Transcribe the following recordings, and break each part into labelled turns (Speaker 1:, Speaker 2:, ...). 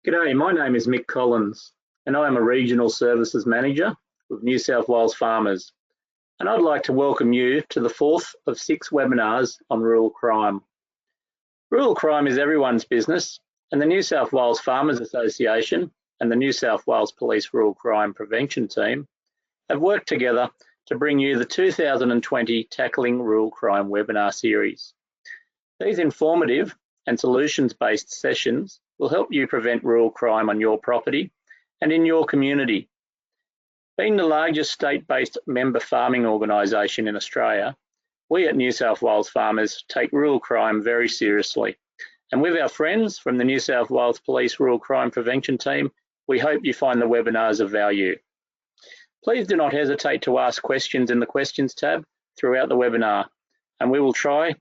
Speaker 1: G'day, my name is Mick Collins and I am a Regional Services Manager with New South Wales Farmers, and I'd like to welcome you to the fourth of 6 webinars on rural crime. Rural crime is everyone's business, and the New South Wales Farmers Association and the New South Wales Police Rural Crime Prevention Team have worked together to bring you the 2020 Tackling Rural Crime webinar series. These informative and solutions-based sessions will help you prevent rural crime on your property and in your community. Being the largest state-based member farming organisation in Australia, we at New South Wales Farmers take rural crime very seriously. And with our friends from the New South Wales Police Rural Crime Prevention Team, we hope you find the webinars of value. Please do not hesitate to ask questions in the Questions tab throughout the webinar, and we will try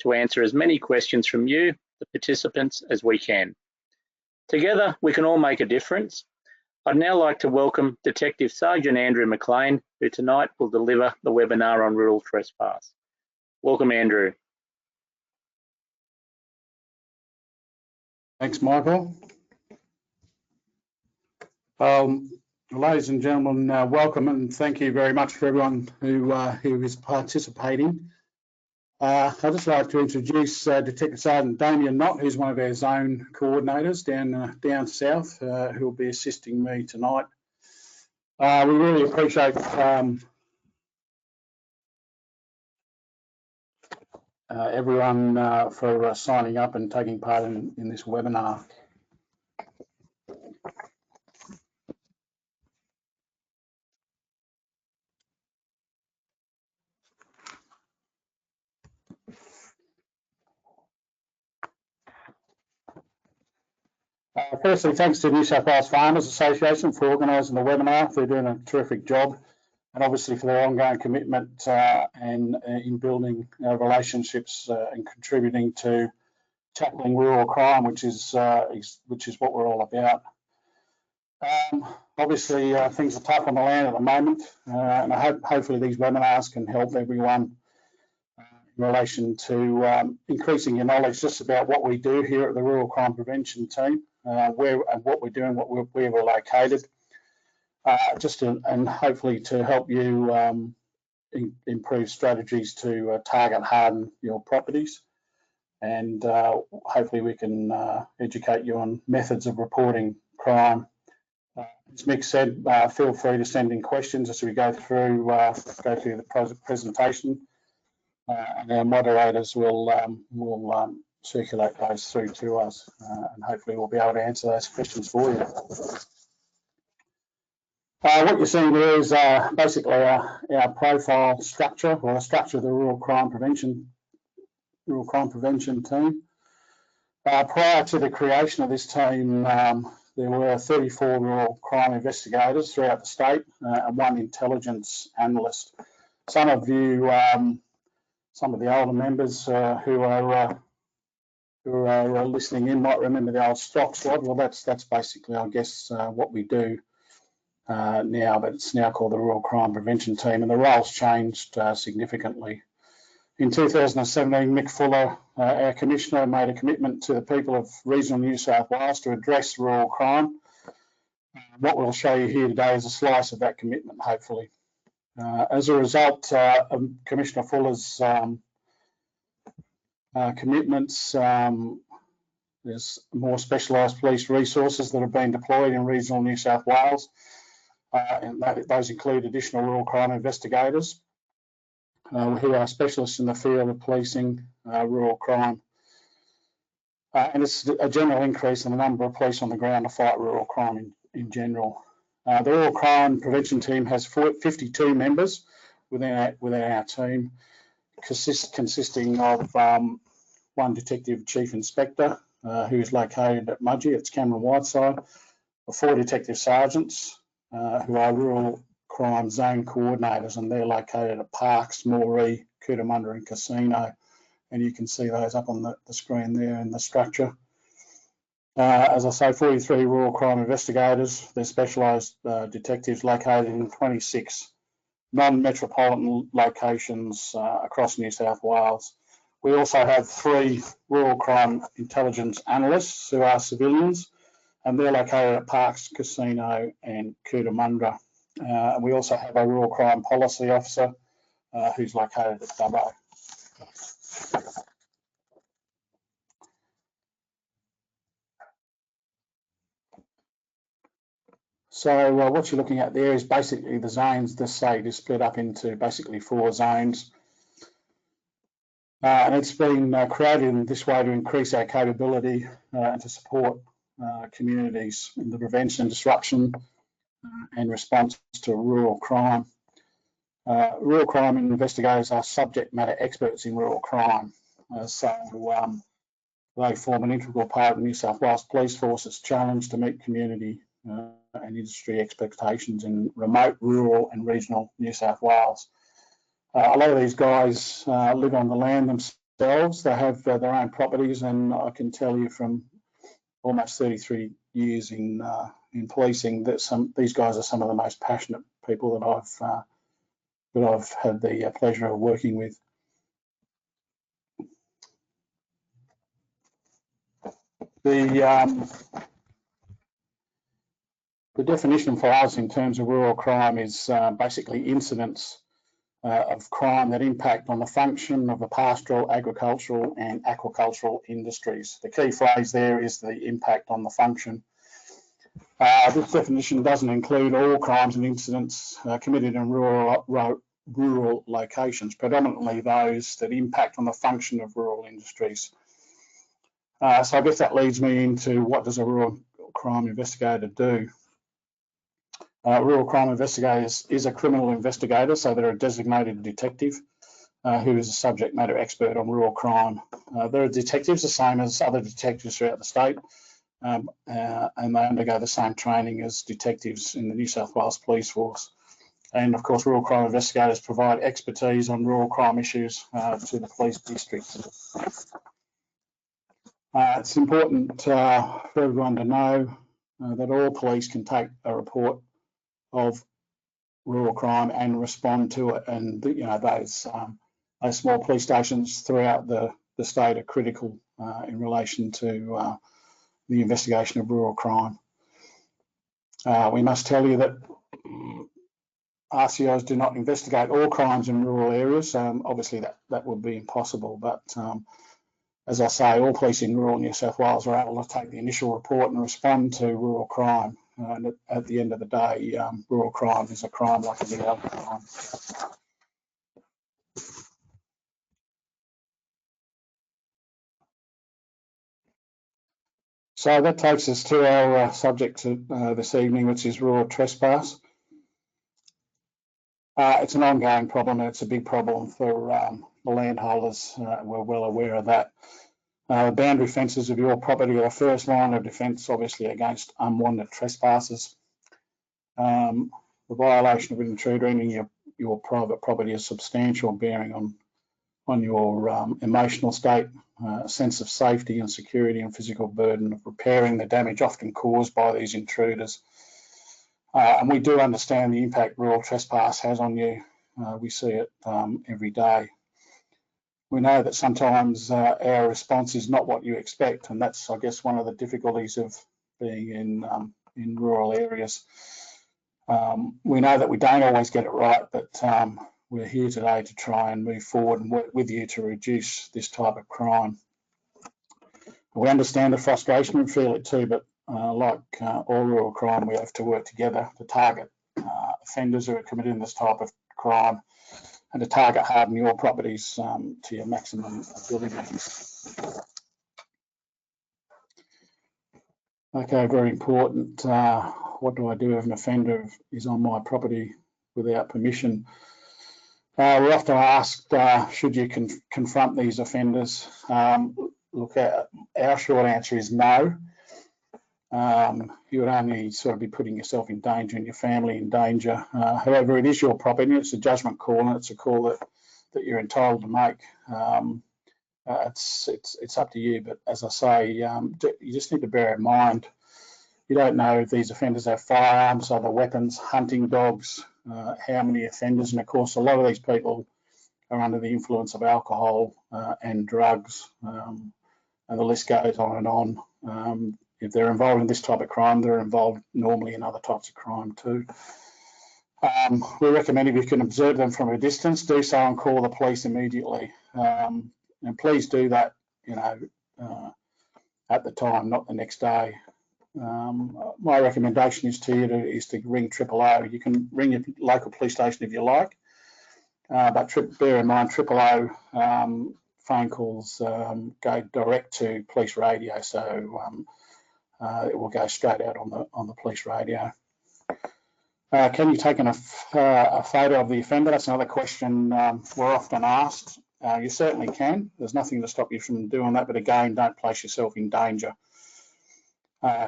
Speaker 1: to answer as many questions from you, the participants, as we can. Together, we can all make a difference. I'd now like to welcome Detective Sergeant Andrew McLean, who tonight will deliver the webinar on rural trespass. Welcome, Andrew.
Speaker 2: Thanks, Michael. Ladies and gentlemen, welcome and thank you very much for everyone who is participating. I'd just like to introduce Detective Sergeant Damien Knott, who's one of our zone coordinators down south, who will be assisting me tonight. We really appreciate everyone for signing up and taking part in this webinar. Firstly, thanks to New South Wales Farmers Association for organising the webinar. They're doing a terrific job, and obviously for their ongoing commitment and in building relationships and contributing to tackling rural crime, which is what we're all about. Obviously, things are tough on the land at the moment, and I hope hopefully these webinars can help everyone in relation to increasing your knowledge just about what we do here at the Rural Crime Prevention Team, where and what we're doing, where we're located, and hopefully to help you improve strategies to target harden your properties, and hopefully we can educate you on methods of reporting crime. As Mick said, feel free to send in questions as we go through the presentation. And our moderators will circulate those through to us, and hopefully we'll be able to answer those questions for you. What you're seeing here is basically our profile structure, or the structure of the Rural Crime Prevention Team. Prior to the creation of this team, there were 34 rural crime investigators throughout the state and 1 intelligence analyst. Some of you, some of the older members who are listening in might remember the old stock squad. Well, that's basically, I guess, what we do now, but it's now called the Rural Crime Prevention Team, and the roles changed significantly. In 2017, Mick Fuller, our Commissioner, made a commitment to the people of regional New South Wales to address rural crime. What we'll show you here today is a slice of that commitment, hopefully. As a result of Commissioner Fuller's commitments, there's more specialised police resources that have been deployed in regional New South Wales, and those include additional rural crime investigators who are specialists in the field of policing rural crime. And it's a general increase in the number of police on the ground to fight rural crime in general. The Rural Crime Prevention Team has 52 members within our team, consisting of 1 Detective Chief Inspector, who is located at Mudgee, it's Cameron Whiteside, 4 Detective Sergeants, who are Rural Crime Zone Coordinators, and they're located at Parks, Moree, Cootamundra and Casino, and you can see those up on the screen there in the structure. As I say, 43 rural crime investigators. They're specialised detectives located in 26 non-metropolitan locations across New South Wales. We also have 3 rural crime intelligence analysts who are civilians, and they're located at Parks Casino and Cootamundra. We also have a rural crime policy officer who's located at Dubbo. So what you're looking at there is basically the zones. This site is split up into basically 4 zones. And it's been created in this way to increase our capability and to support communities in the prevention, disruption and response to rural crime. Rural crime investigators are subject matter experts in rural crime. So they form an integral part of the New South Wales Police Force's challenge to meet community and industry expectations in remote, rural and regional New South Wales. A lot of these guys live on the land themselves. They have their own properties, and I can tell you from almost 33 years in policing that these guys are some of the most passionate people that I've had the pleasure of working with. The definition for us in terms of rural crime is basically incidents of crime that impact on the function of the pastoral, agricultural and aquacultural industries. The key phrase there is the impact on the function. This definition doesn't include all crimes and incidents committed in rural locations, predominantly those that impact on the function of rural industries. So I guess that leads me into, what does a rural crime investigator do? Rural crime investigators is a criminal investigator, so they're a designated detective who is a subject matter expert on rural crime. They're detectives the same as other detectives throughout the state, and they undergo the same training as detectives in the New South Wales Police Force. And of course, rural crime investigators provide expertise on rural crime issues to the police district. It's important for everyone to know that all police can take a report of rural crime and respond to it, and those small police stations throughout the state are critical in relation to the investigation of rural crime. We must tell you that RCOs do not investigate all crimes in rural areas. Obviously that would be impossible, but as I say, all police in rural New South Wales are able to take the initial report and respond to rural crime. And at the end of the day, rural crime is a crime like any other crime. So that takes us to our subject this evening, which is rural trespass. It's an ongoing problem, and it's a big problem for the landholders. We're well aware of that. Boundary fences of your property are the first line of defence, obviously, against unwanted trespassers. The violation of an intruder entering your private property is substantial, bearing on your emotional state, sense of safety and security, and physical burden of repairing the damage often caused by these intruders. And we do understand the impact rural trespass has on you. We see it every day. We know that sometimes our response is not what you expect, and that's, I guess, one of the difficulties of being in rural areas. We know that we don't always get it right, but we're here today to try and move forward and work with you to reduce this type of crime. We understand the frustration and feel it too, but like all rural crime, we have to work together to target offenders who are committing this type of crime and to target harden your properties to your maximum ability. Okay, very important. What do I do if an offender is on my property without permission? We're often asked, should you confront these offenders? Look, our short answer is no. You would only sort of be putting yourself in danger and your family in danger. However, it is your property. It's a judgment call, and it's a call that you're entitled to make. It's up to you, but as I say, you just need to bear in mind, you don't know if these offenders have firearms, other weapons, hunting dogs, how many offenders, and of course a lot of these people are under the influence of alcohol and drugs, and the list goes on and on. if they're involved in this type of crime, they're involved normally in other types of crime too. We recommend if you can observe them from a distance, do so and call the police immediately. And please do that, at the time, not the next day. My recommendation is to ring 000. You can ring your local police station if you like, but bear in mind 000 phone calls go direct to police radio, so it will go straight out on the police radio. Can you take a photo of the offender? That's another question we're often asked. You certainly can. There's nothing to stop you from doing that, but again, don't place yourself in danger.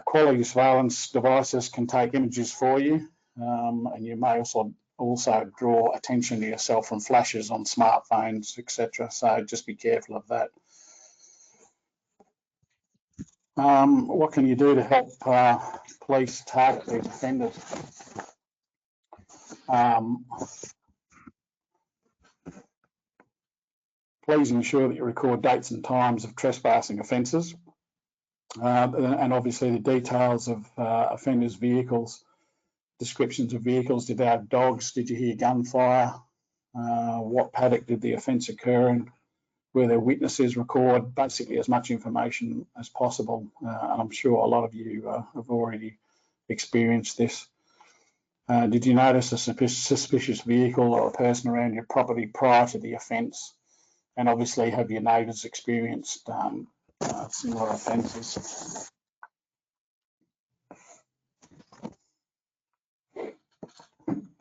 Speaker 2: Quality surveillance devices can take images for you, and you may also draw attention to yourself from flashes on smartphones, etc. So just be careful of that. What can you do to help police target these offenders? Please ensure that you record dates and times of trespassing offences, and obviously the details of offenders' vehicles, descriptions of vehicles. Did they have dogs? Did you hear gunfire? What paddock did the offence occur in? Were there witnesses? Record basically as much information as possible. I'm sure a lot of you have already experienced this. Did you notice a suspicious vehicle or a person around your property prior to the offence? And obviously, have your neighbours experienced similar offences?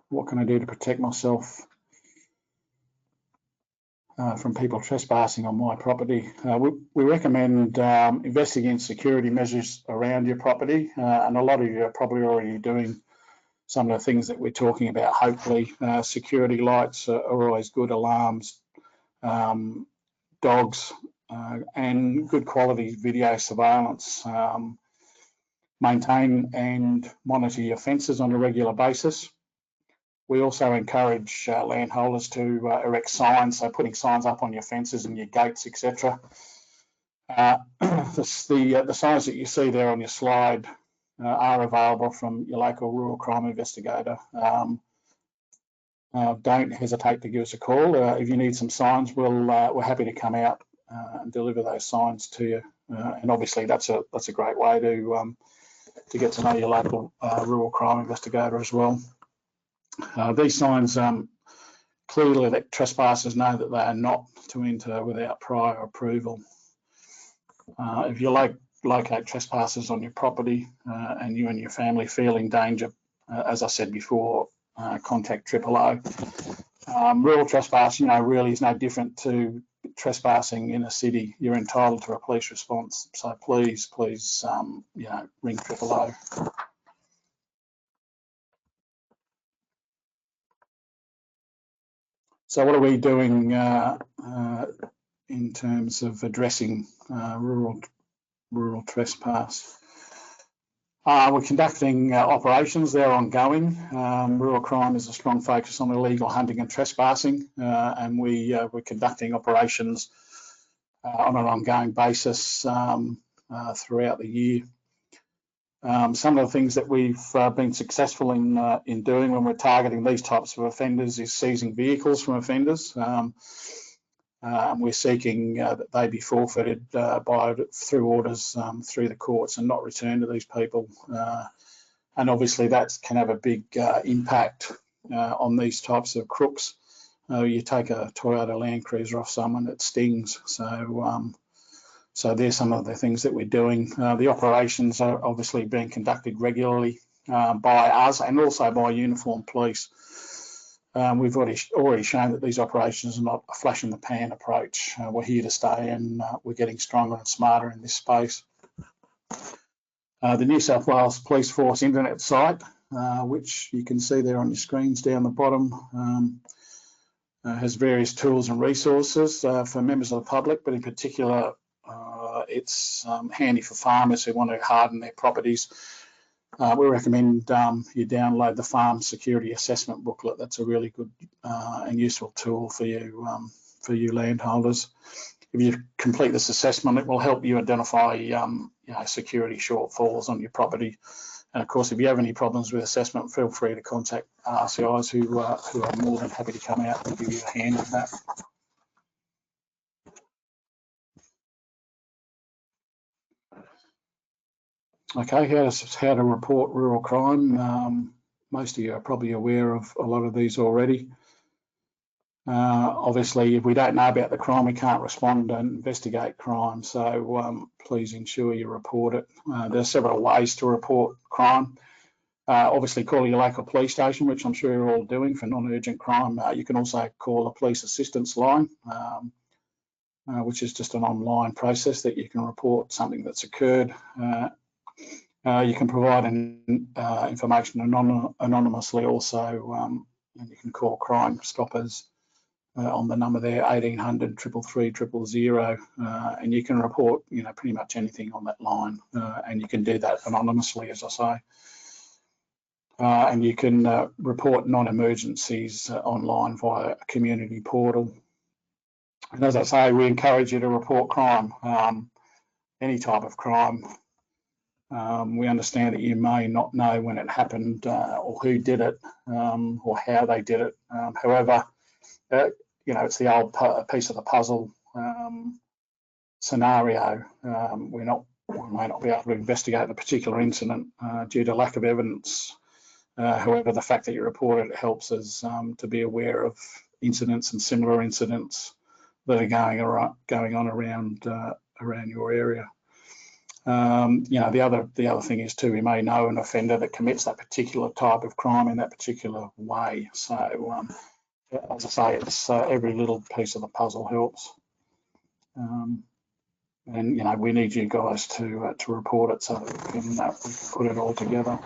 Speaker 2: What can I do to protect myself from people trespassing on my property? We recommend investigating security measures around your property, and a lot of you are probably already doing some of the things that we're talking about. Hopefully, security lights are always good, alarms, dogs, and good quality video surveillance. Maintain and monitor your fences on a regular basis. We also encourage landholders to erect signs, so putting signs up on your fences and your gates, etc. The signs that you see there on your slide are available from your local rural crime investigator. Don't hesitate to give us a call. If you need some signs, we're happy to come out and deliver those signs to you. And obviously, that's a great way to get to know your local rural crime investigator as well. These signs clearly let trespassers know that they are not to enter without prior approval. If you locate trespassers on your property and you and your family feel in danger, as I said before, contact 000. Rural trespass, really is no different to trespassing in a city. You're entitled to a police response, so please, ring 000. So what are we doing in terms of addressing rural trespass? We're conducting operations. They're ongoing. Rural crime is a strong focus on illegal hunting and trespassing, and we're conducting operations on an ongoing basis throughout the year. Some of the things that we've been successful in doing when we're targeting these types of offenders is seizing vehicles from offenders. We're seeking that they be forfeited through orders through the courts and not returned to these people. And obviously that can have a big impact on these types of crooks. You take a Toyota Land Cruiser off someone, it stings. So there's some of the things that we're doing. The operations are obviously being conducted regularly by us and also by uniformed police. We've already shown that these operations are not a flash in the pan approach. We're here to stay, and we're getting stronger and smarter in this space. The New South Wales Police Force internet site, which you can see there on your screens down the bottom, has various tools and resources for members of the public, but in particular, it's handy for farmers who want to harden their properties. We recommend you download the Farm Security Assessment booklet. That's a really good and useful tool for you landholders. if you complete this assessment, it will help you identify security shortfalls on your property. And of course, if you have any problems with assessment, feel free to contact RCIs who are more than happy to come out and give you a hand with that. Okay, how to report rural crime. Most of you are probably aware of a lot of these already. Obviously, if we don't know about the crime, we can't respond and investigate crime. So please ensure you report it. There are several ways to report crime. Obviously, call your local police station, which I'm sure you're all doing for non-urgent crime. You can also call a police assistance line, which is just an online process that you can report something that's occurred. You can provide information anonymously also, and you can call Crime Stoppers on the number there, 1800 333 000, and you can report pretty much anything on that line, and you can do that anonymously, as I say. And you can report non-emergencies online via a community portal. And as I say, we encourage you to report crime, any type of crime. We understand that you may not know when it happened or who did it or how they did it. However, it's the old piece of the puzzle scenario. We may not be able to investigate the particular incident due to lack of evidence. However, the fact that you report it helps us to be aware of incidents and similar incidents that are going on around your area. The other thing is too, we may know an offender that commits that particular type of crime in that particular way. So, as I say, it's every little piece of the puzzle helps. And we need you guys to report it so that we can put it all together.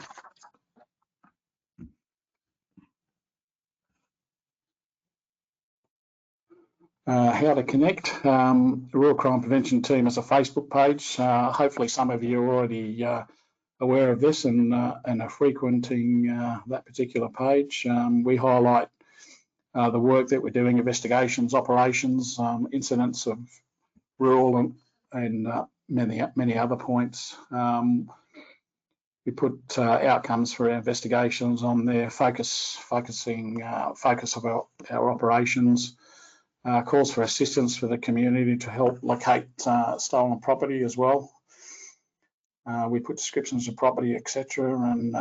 Speaker 2: How to connect. The Rural Crime Prevention Team is a Facebook page. Hopefully some of you are already aware of this and are frequenting that particular page. We highlight the work that we're doing, investigations, operations, incidents of rural and many other points. We put outcomes for our investigations on there, focus of our operations. Calls for assistance for the community to help locate stolen property as well. We put descriptions of property, etc., and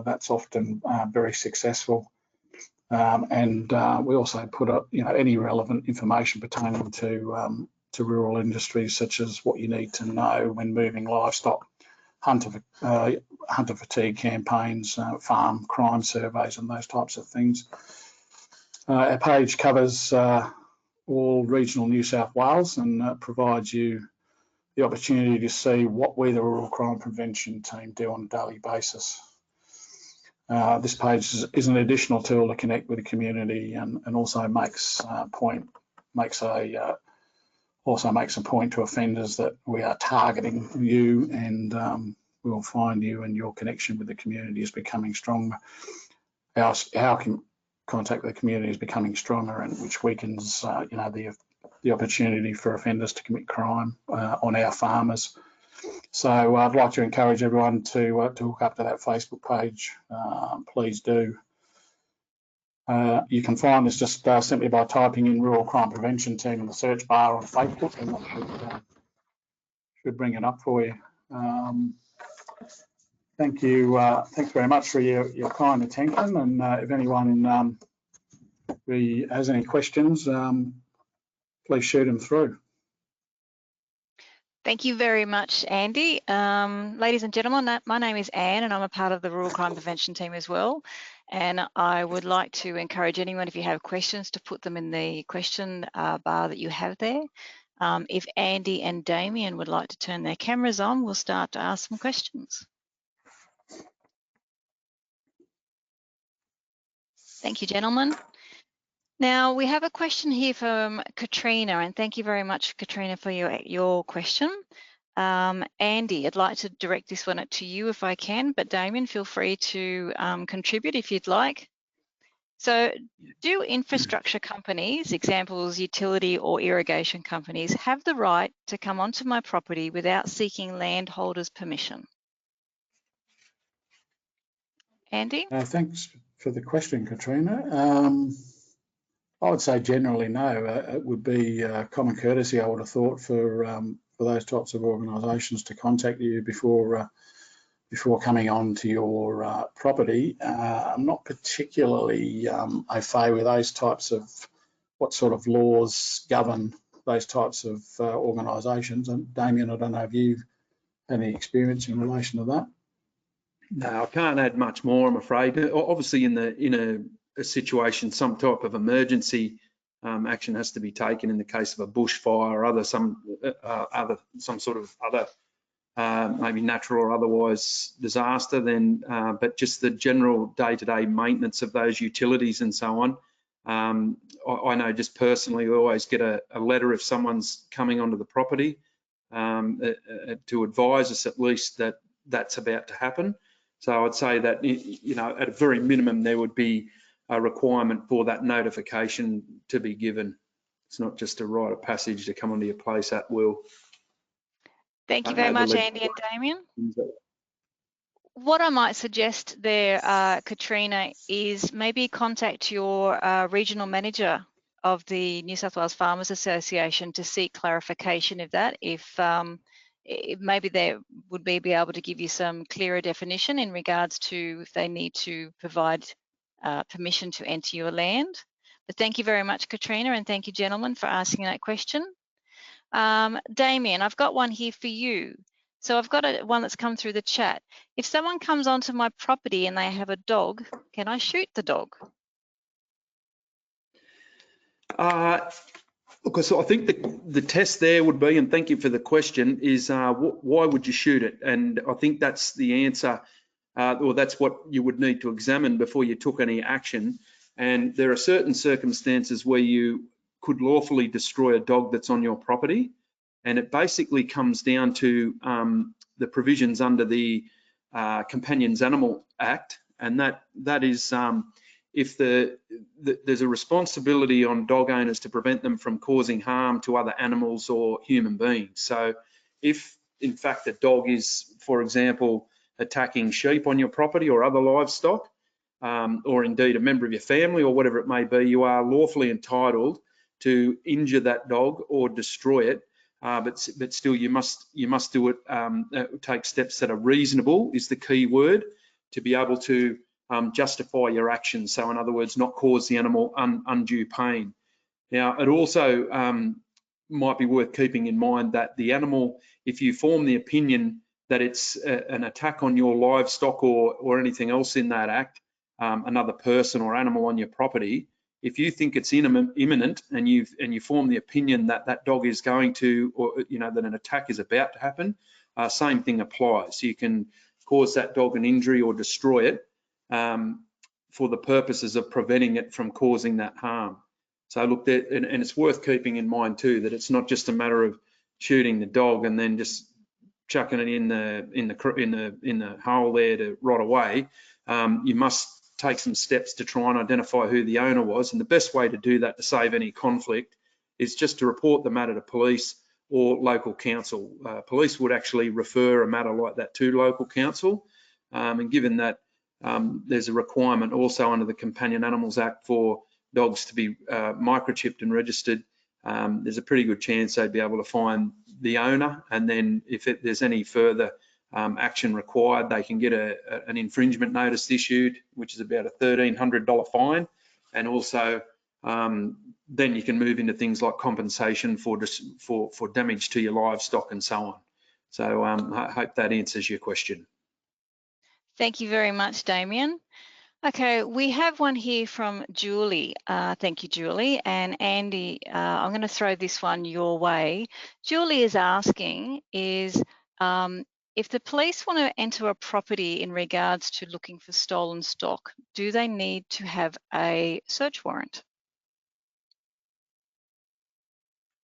Speaker 2: that's often very successful. And we also put up, any relevant information pertaining to rural industries, such as what you need to know when moving livestock, hunter fatigue campaigns, farm crime surveys, and those types of things. Our page covers all regional New South Wales and provides you the opportunity to see what we, the Rural Crime Prevention Team, do on a daily basis. This page is an additional tool to connect with the community and also makes a point to offenders that we are targeting you, and we will find you, and your connection with the community is becoming stronger. Our contact with the community is becoming stronger, and which weakens the opportunity for offenders to commit crime on our farmers. So I'd like to encourage everyone to hook up to that Facebook page. Please do. You can find this just simply by typing in Rural Crime Prevention Team in the search bar on Facebook, and that should bring it up for you. Thank you. Thanks very much for your kind attention. And if anyone has any questions, please shoot them through.
Speaker 3: Thank you very much, Andy. Ladies and gentlemen, my name is Anne, and I'm a part of the Rural Crime Prevention Team as well. And I would like to encourage anyone, if you have questions, to put them in the question bar that you have there. If Andy and Damien would like to turn their cameras on, we'll start to ask some questions. Thank you, gentlemen. Now, we have a question here from Katrina, and thank you very much, Katrina, for your question. Andy, I'd like to direct this one to you if I can, but Damien, feel free to contribute if you'd like. So do infrastructure companies, examples utility or irrigation companies, have the right to come onto my property without seeking landholders' permission? Andy?
Speaker 2: Thanks for the question, Katrina. I would say generally no. It would be common courtesy, I would have thought, for those types of organisations to contact you before coming on to your property. I'm not particularly au fait with those types of what sort of laws govern those types of organisations. And Damien, I don't know if you've had any experience in relation to that.
Speaker 4: No, I can't add much more, I'm afraid. Obviously, in a situation, some type of emergency action has to be taken in the case of a bushfire or some sort of other maybe natural or otherwise disaster. Then, but just the general day-to-day maintenance of those utilities and so on. I know just personally, we always get a letter if someone's coming onto the property to advise us at least that that's about to happen. So I'd say that, you know, at a very minimum, there would be a requirement for that notification to be given. It's not just a rite of passage to come onto your place at will.
Speaker 3: Thank you very much, Andy and Damien. What I might suggest there, Katrina, is maybe contact your regional manager of the New South Wales Farmers Association to seek clarification of that. If maybe they would be able to give you some clearer definition in regards to if they need to provide permission to enter your land. But thank you very much, Katrina, and thank you, gentlemen, for asking that question. Damien, I've got one here for you. So I've got one that's come through the chat. If someone comes onto my property and they have a dog, can I shoot the dog?
Speaker 4: Look, so I think the test there would be, and thank you for the question, is why would you shoot it? And I think that's the answer, or that's what you would need to examine before you took any action. And there are certain circumstances where you could lawfully destroy a dog that's on your property. And it basically comes down to the provisions under the Companions Animal Act. And that is if there's a responsibility on dog owners to prevent them from causing harm to other animals or human beings. So if in fact the dog is, for example, attacking sheep on your property or other livestock, or indeed a member of your family or whatever it may be, you are lawfully entitled to injure that dog or destroy it. But still you must do it, take steps that are reasonable is the key word, to be able to justify your actions. So in other words, not cause the animal undue pain. Now, it also might be worth keeping in mind that the animal, if you form the opinion that it's an attack on your livestock or anything else in that act, another person or animal on your property, if you think it's imminent and you form the opinion that that dog is going to, or you know that an attack is about to happen, same thing applies. You can cause that dog an injury or destroy it for the purposes of preventing it from causing that harm. So look, and it's worth keeping in mind too that it's not just a matter of shooting the dog and then just chucking it in the hole there to rot away. You must take some steps to try and identify who the owner was, and the best way to do that to save any conflict is just to report the matter to police or local council. Police would actually refer a matter like that to local council, and given that there's a requirement also under the Companion Animals Act for dogs to be microchipped and registered, there's a pretty good chance they'd be able to find the owner, and then if there's any further action required, they can get an infringement notice issued, which is about a $1,300 fine, and also then you can move into things like compensation for damage to your livestock and so on. So I hope that answers your question.
Speaker 3: Thank you very much, Damien. Okay, we have one here from Julie. Thank you, Julie. And Andy, I'm going to throw this one your way. Julie is asking if the police want to enter a property in regards to looking for stolen stock, do they need to have a search warrant?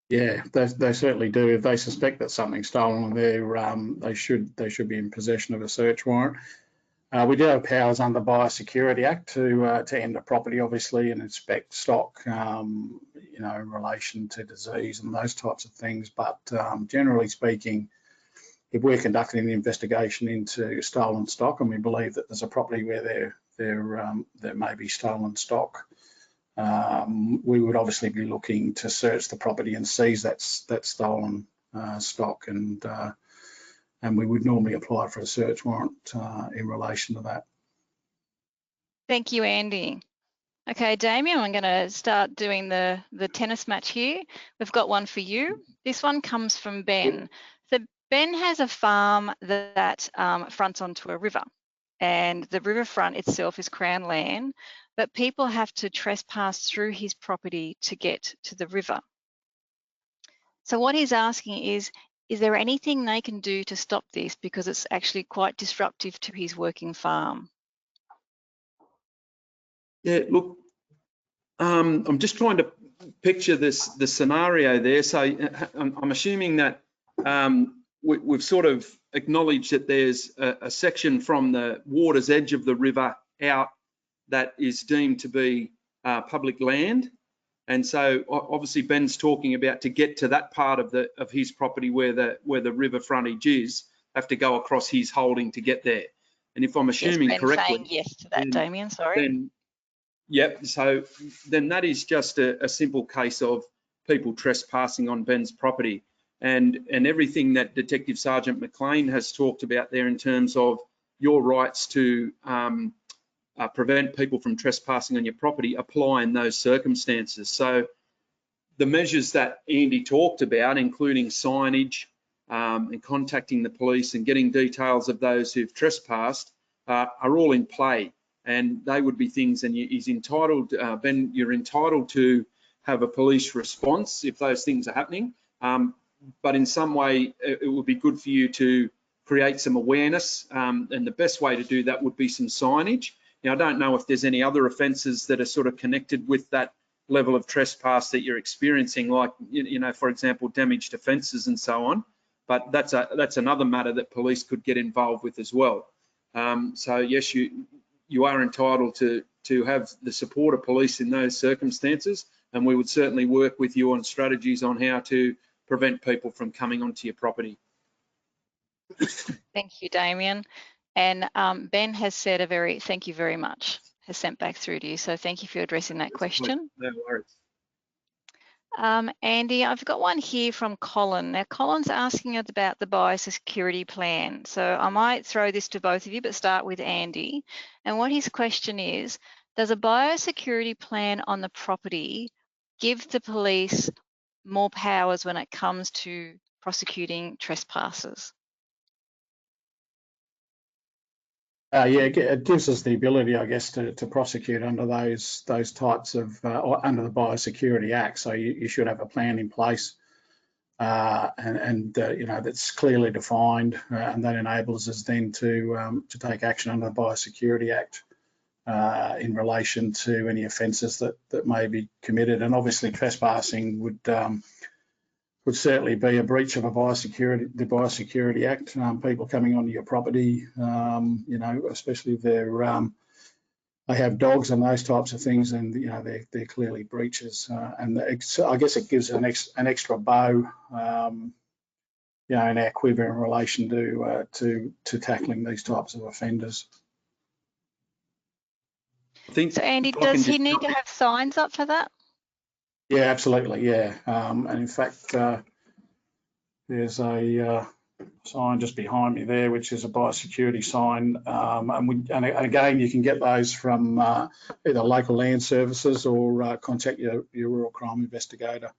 Speaker 2: Yeah, they certainly do. If they suspect that something's stolen, they should be in possession of a search warrant. We do have powers under the Biosecurity Act to enter property, obviously, and inspect stock, you know, in relation to disease and those types of things. But generally speaking, if we're conducting an investigation into stolen stock and we believe that there's a property where there may be stolen stock, we would obviously be looking to search the property and seize that stolen stock, and we would normally apply for a search warrant in relation to that.
Speaker 3: Thank you, Andy. Okay, Damien, I'm going to start doing the tennis match here. We've got one for you. This one comes from Ben. So Ben has a farm that fronts onto a river, and the riverfront itself is Crown land, but people have to trespass through his property to get to the river. So what he's asking is there anything they can do to stop this, because it's actually quite disruptive to his working farm?
Speaker 4: Yeah, look, I'm just trying to picture the scenario there. So I'm assuming that we've sort of acknowledged that there's a section from the water's edge of the river out that is deemed to be public land. And so obviously Ben's talking about, to get to that part of his property where the river frontage is, have to go across his holding to get there. And if I'm assuming
Speaker 3: yes,
Speaker 4: correctly,
Speaker 3: saying yes to that, Damien, sorry.
Speaker 4: Then, yep, so then that is just a simple case of people trespassing on Ben's property. And everything that Detective Sergeant McLean has talked about there in terms of your rights to prevent people from trespassing on your property apply in those circumstances. So the measures that Andy talked about, including signage and contacting the police and getting details of those who've trespassed, are all in play. And they would be things, and he's entitled, Ben, you're entitled to have a police response if those things are happening. But in some way, it would be good for you to create some awareness. And the best way to do that would be some signage. Now, I don't know if there's any other offences that are sort of connected with that level of trespass that you're experiencing, like, you know, for example, damage to fences and so on. But that's another matter that police could get involved with as well. So yes, you are entitled to have the support of police in those circumstances, and we would certainly work with you on strategies on how to prevent people from coming onto your property.
Speaker 3: Thank you, Damien. And Ben has said thank you very much, has sent back through to you. So thank you for addressing that question.
Speaker 4: No worries.
Speaker 3: Andy, I've got one here from Colin. Now, Colin's asking us about the biosecurity plan. So I might throw this to both of you, but start with Andy. And what his question is, does a biosecurity plan on the property give the police more powers when it comes to prosecuting trespassers?
Speaker 2: Yeah, it gives us the ability, I guess, to prosecute under those types of, or under the Biosecurity Act. So you should have a plan in place, and you know, that's clearly defined, and that enables us then to take action under the Biosecurity Act in relation to any offences that may be committed. And obviously, trespassing would certainly be a breach of the Biosecurity Act. People coming onto your property, you know, especially if they have dogs and those types of things, and you know, they're clearly breaches. And I guess it gives an extra bow, you know, in our quiver in relation to tackling these types of offenders.
Speaker 3: So Andy, does he need to have signs up for that?
Speaker 2: Yeah, absolutely. Yeah, and in fact, there's a sign just behind me there, which is a biosecurity sign, and again, you can get those from either local land services or contact your rural crime investigator.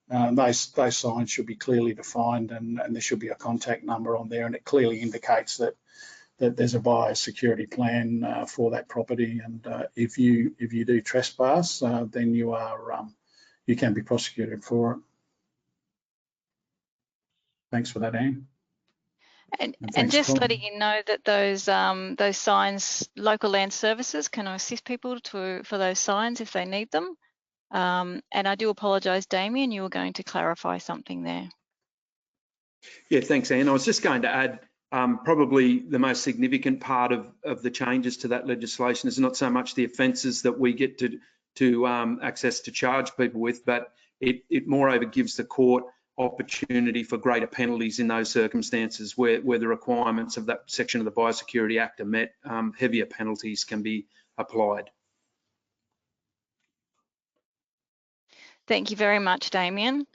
Speaker 2: Those signs should be clearly defined, and there should be a contact number on there, and it clearly indicates that there's a biosecurity plan for that property. And if you do trespass, then you can be prosecuted for it. Thanks for that, Anne.
Speaker 3: And just letting you know that those signs, local land services can assist people for those signs if they need them. And I do apologise, Damien, you were going to clarify something there.
Speaker 4: Yeah, thanks, Anne. I was just going to add, Probably the most significant part of the changes to that legislation is not so much the offences that we get to access to charge people with, but it moreover gives the court opportunity for greater penalties in those circumstances where the requirements of that section of the Biosecurity Act are met. Heavier penalties can be applied.
Speaker 3: Thank you very much, Damien.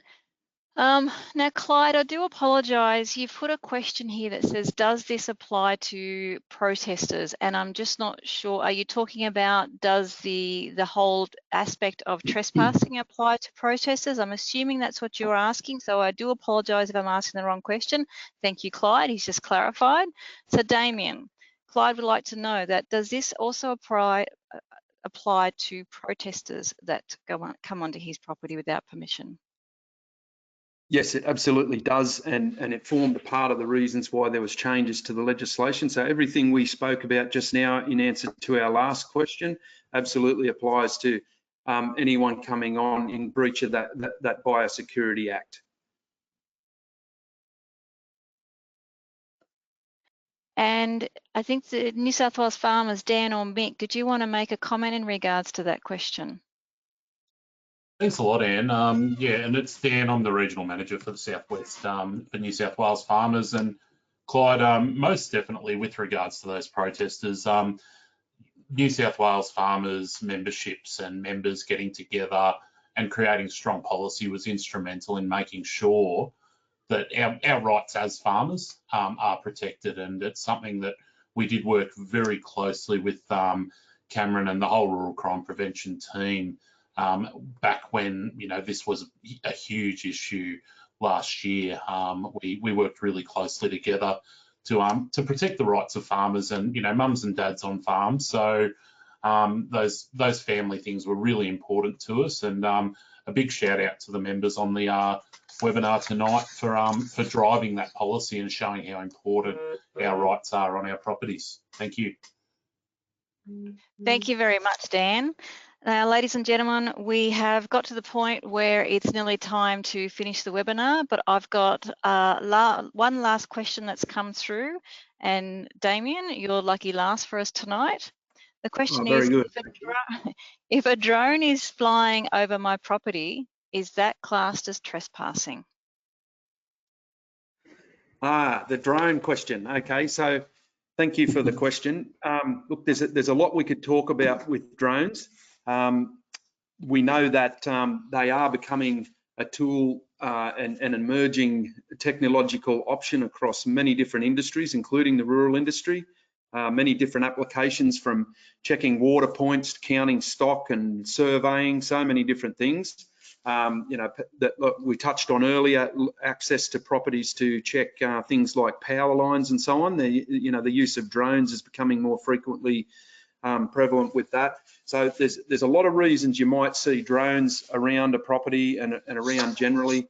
Speaker 3: Now, Clyde, I do apologise. You've put a question here that says, does this apply to protesters? And I'm just not sure. Are you talking about does the whole aspect of trespassing apply to protesters? I'm assuming that's what you're asking. So I do apologise if I'm asking the wrong question. Thank you, Clyde. He's just clarified. So Damien, Clyde would like to know that does this also apply to protesters that come onto his property without permission?
Speaker 4: Yes, it absolutely does, and it formed a part of the reasons why there was changes to the legislation. So everything we spoke about just now in answer to our last question absolutely applies to anyone coming on in breach of that Biosecurity Act.
Speaker 3: And I think the New South Wales Farmers, Dan or Mick, did you want to make a comment in regards to that question?
Speaker 5: Thanks a lot, Anne. Yeah, and it's Dan. I'm the regional manager for the Southwest for New South Wales Farmers. And Clyde, most definitely with regards to those protesters, New South Wales Farmers memberships and members getting together and creating strong policy was instrumental in making sure that our rights as farmers are protected. And it's something that we did work very closely with Cameron and the whole rural crime prevention team back when, you know, this was a huge issue last year. We worked really closely together to protect the rights of farmers and, you know, mums and dads on farms. So those family things were really important to us, and a big shout out to the members on the webinar tonight for driving that policy and showing how important our rights are on our properties. Thank you.
Speaker 3: Thank you very much, Dan. Ladies and gentlemen, we have got to the point where it's nearly time to finish the webinar, but I've got one last question that's come through. And Damien, you're lucky last for us tonight. The question is, if a drone is flying over my property, is that classed as trespassing?
Speaker 4: The drone question. Okay, so thank you for the question. Look, there's a lot we could talk about with drones. We know that they are becoming a tool and an emerging technological option across many different industries, including the rural industry. Many different applications, from checking water points to counting stock and surveying, so many different things. You know, that we touched on earlier, access to properties to check things like power lines and so on. You know, the use of drones is becoming more frequently prevalent with that. So there's a lot of reasons you might see drones around a property and around generally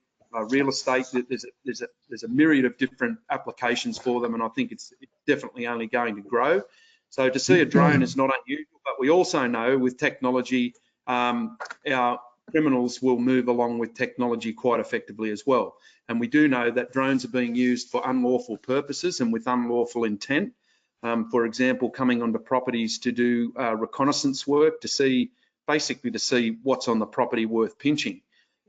Speaker 4: real estate. There's a myriad of different applications for them, and I think it's definitely only going to grow. So to see a drone is not unusual, but we also know with technology, our criminals will move along with technology quite effectively as well. And we do know that drones are being used for unlawful purposes and with unlawful intent. For example, coming onto properties to do reconnaissance work, basically to see what's on the property worth pinching.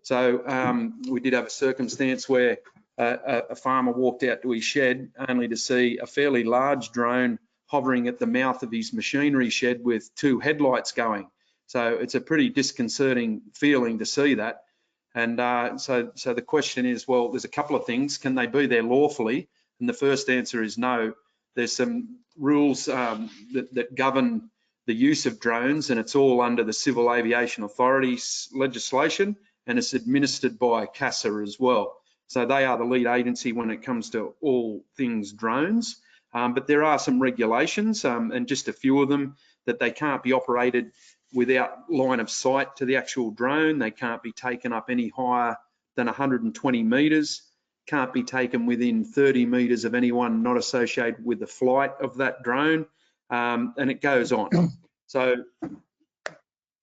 Speaker 4: So we did have a circumstance where a farmer walked out to his shed only to see a fairly large drone hovering at the mouth of his machinery shed with 2 headlights going. So it's a pretty disconcerting feeling to see that. And so the question is, well, there's a couple of things. Can they be there lawfully? And the first answer is no. There's some rules that govern the use of drones, and it's all under the Civil Aviation Authority's legislation, and it's administered by CASA as well. So they are the lead agency when it comes to all things drones. But there are some regulations, and just a few of them, that they can't be operated without line of sight to the actual drone. They can't be taken up any higher than 120 metres, can't be taken within 30 metres of anyone not associated with the flight of that drone, and it goes on. So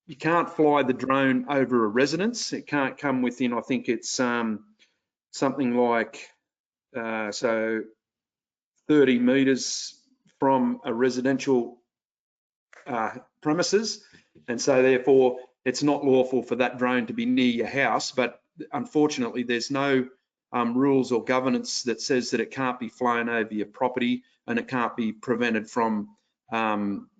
Speaker 4: you can't fly the drone over a residence. It can't come within, I think it's something like, so 30 metres from a residential premises, and so therefore it's not lawful for that drone to be near your house. But unfortunately, there's no rules or governance that says that it can't be flown over your property and it can't be prevented from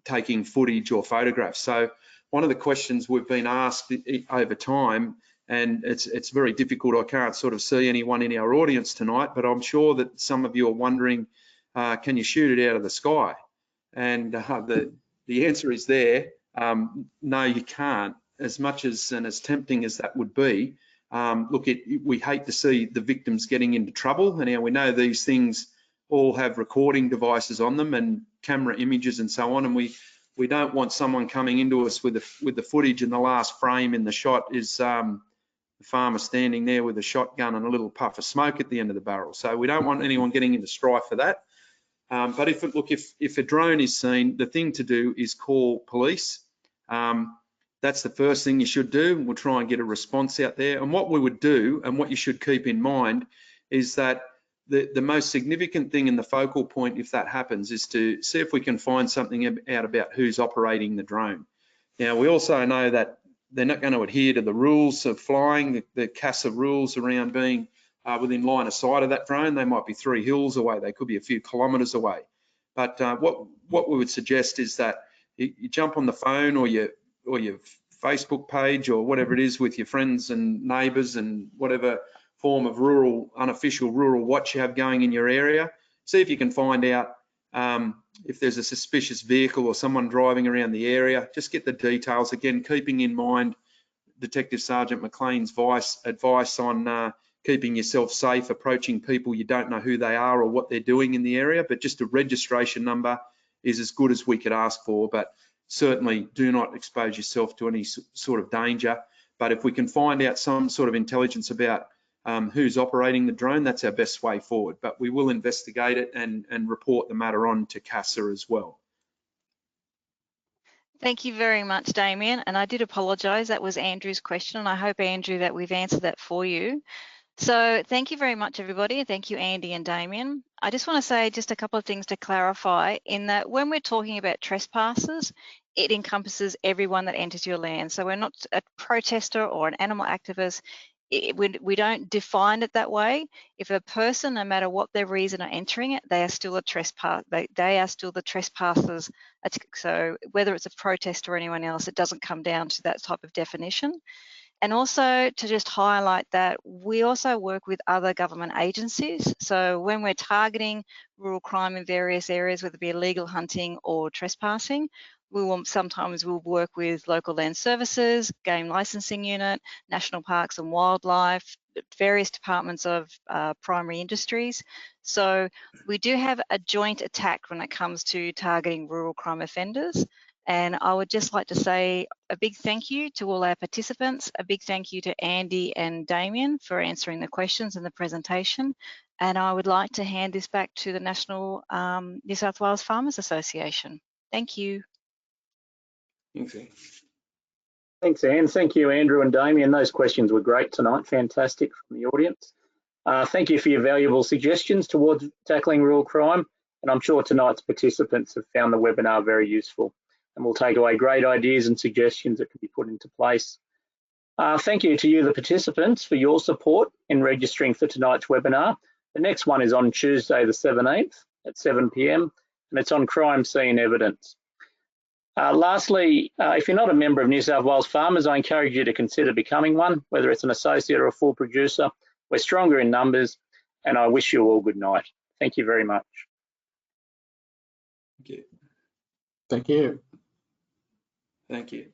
Speaker 4: taking footage or photographs. So one of the questions we've been asked over time, and it's very difficult, I can't sort of see anyone in our audience tonight, but I'm sure that some of you are wondering, can you shoot it out of the sky? And the answer is there. No, you can't. As much as and as tempting as that would be, look, we hate to see the victims getting into trouble. And now we know these things all have recording devices on them and camera images and so on. And we don't want someone coming into us with the footage, and the last frame in the shot is the farmer standing there with a shotgun and a little puff of smoke at the end of the barrel. So we don't want anyone getting into strife for that. But if a drone is seen, the thing to do is call police. That's the first thing you should do. We'll try and get a response out there. And what we would do, and what you should keep in mind, is that the most significant thing in the focal point, if that happens, is to see if we can find something out about who's operating the drone. Now, we also know that they're not going to adhere to the rules of flying, the CASA rules around being within line of sight of that drone. They might be 3 hills away. They could be a few kilometres away. But what we would suggest is that you jump on the phone or your Facebook page or whatever it is with your friends and neighbours and whatever form of unofficial rural watch you have going in your area. See if you can find out if there's a suspicious vehicle or someone driving around the area. Just get the details. Again, keeping in mind Detective Sergeant McLean's advice on keeping yourself safe, approaching people you don't know who they are or what they're doing in the area. But just a registration number is as good as we could ask for. But certainly do not expose yourself to any sort of danger. But if we can find out some sort of intelligence about who's operating the drone, that's our best way forward. But we will investigate it and report the matter on to CASA as well.
Speaker 3: Thank you very much, Damien. And I did apologise, that was Andrew's question, and I hope, Andrew, that we've answered that for you. So thank you very much, everybody. Thank you, Andy and Damien. I just want to say just a couple of things to clarify, in that when we're talking about trespassers, it encompasses everyone that enters your land. So we're not a protester or an animal activist. We don't define it that way. If a person, no matter what their reason, are entering it, they are still a trespass. They are still the trespassers. So whether it's a protester or anyone else, it doesn't come down to that type of definition. And also to just highlight that we also work with other government agencies. So when we're targeting rural crime in various areas, whether it be illegal hunting or trespassing, sometimes we'll work with local land services, game licensing unit, national parks and wildlife, various departments of primary industries. So we do have a joint attack when it comes to targeting rural crime offenders. And I would just like to say a big thank you to all our participants, a big thank you to Andy and Damien for answering the questions in the presentation. And I would like to hand this back to the National New South Wales Farmers Association. Thank you.
Speaker 4: Okay.
Speaker 1: Thanks, Anne. Thank you, Andrew and Damien. Those questions were great tonight. Fantastic from the audience. Thank you for your valuable suggestions towards tackling rural crime. And I'm sure tonight's participants have found the webinar very useful, and we'll take away great ideas and suggestions that can be put into place. Thank you to you, the participants, for your support in registering for tonight's webinar. The next one is on Tuesday, the 17th at 7 p.m, and it's on crime scene evidence. Lastly, if you're not a member of New South Wales Farmers, I encourage you to consider becoming one, whether it's an associate or a full producer. We're stronger in numbers, and I wish you all good night. Thank you very much.
Speaker 4: Thank you.
Speaker 2: Thank you.
Speaker 4: Thank you.